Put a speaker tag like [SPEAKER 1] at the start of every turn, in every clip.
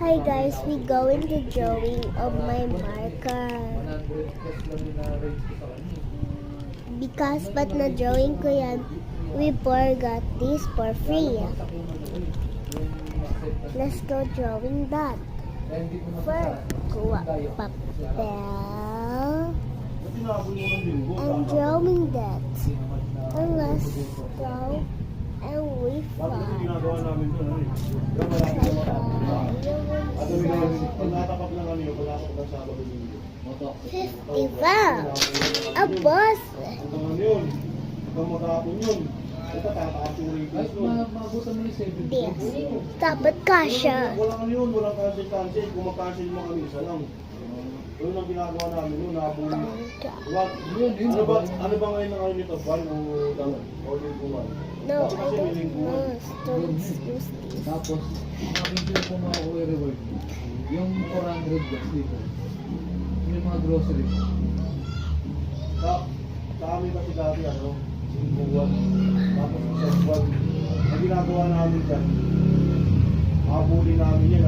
[SPEAKER 1] Hi guys, we going to drawing of my marker. Because ba't na drawing ko yan, we forgot this for free. Let's go drawing that. First, kuha papel. And drawing that. And let's go. And we find. Festival. A bus. Yes. Dapat kasha.
[SPEAKER 2] Walang ano yun, walang cancel. Kung mag-cancel mo kami, isa lang. Yun ang ginagawa namin yun, nahabulin. Ano ba ngayon ang nito? Ban o dalan? O lingguan?
[SPEAKER 1] No, I don't know. Don't use this.
[SPEAKER 3] Tapos, nakakita po mga reward. Yung 400 gas dito. Yung mga groceries.
[SPEAKER 2] Sa amin kasi dati, lingguan. Tapos isang buwan. Ang ginagawa namin dyan, mahabulin namin yan,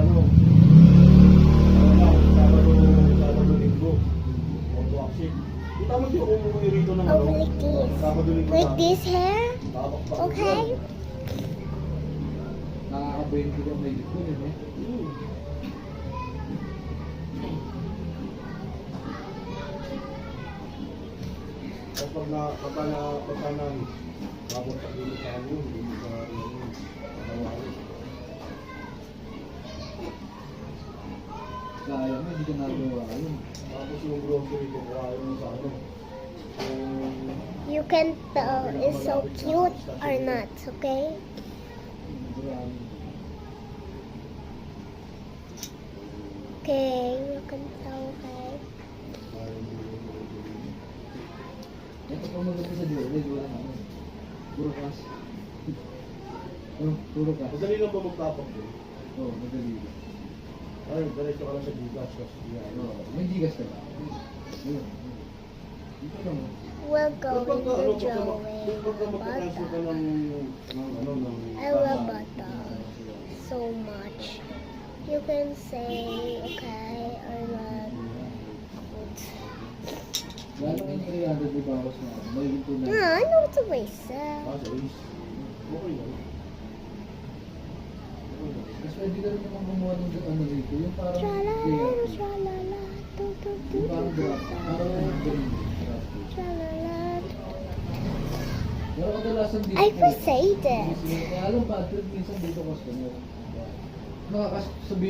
[SPEAKER 2] Sabado linggo. Auto action. Kita mo yung umuwi rito ng
[SPEAKER 1] Oh, like this.
[SPEAKER 2] Sabado linggo.
[SPEAKER 1] Like this hair? Okay.
[SPEAKER 3] Nakaka-brain ko yung medyo ko yun eh.
[SPEAKER 2] Kapag na babot sa dulo sa ano, hindi sa nanawari.
[SPEAKER 3] Sayang na, hindi ko nagawa yun.
[SPEAKER 2] Tapos yung grocery ko, kaya yung sa ano.
[SPEAKER 1] You can tell it's so cute or not, okay? Okay, you can tell, okay?
[SPEAKER 3] Ito pa maganda sa dulo, wala na. Puro kas. Puro kas.
[SPEAKER 2] Madali lang ba magtapak doon?
[SPEAKER 3] Oo, madali.
[SPEAKER 2] Ay, diretso ka lang sa Gigas kasi yan.
[SPEAKER 3] May gigas ka ba? Ayun. Dito lang.
[SPEAKER 1] We're going to
[SPEAKER 2] Pagka
[SPEAKER 1] drawing
[SPEAKER 2] magka-cancel ka
[SPEAKER 1] bata.
[SPEAKER 2] ng
[SPEAKER 1] I love bata so much. You can say okay or not.
[SPEAKER 3] Lalo nga yung 300 may bawas na. May ito na.
[SPEAKER 1] I know it's a waste.
[SPEAKER 2] sa Ace. Okay lang.
[SPEAKER 3] Mas pwede ka rin naman gumawa ng ano dito. Yung parang
[SPEAKER 1] Tra-la-la, tra-la-la, tu-tu-tu,
[SPEAKER 3] yung parang graph. Parang green.
[SPEAKER 1] tra-la-la.
[SPEAKER 3] Pero kadalasan dito.
[SPEAKER 1] I crusade it.
[SPEAKER 3] Kaya alam ba, minsan dito customer. Nakakasabi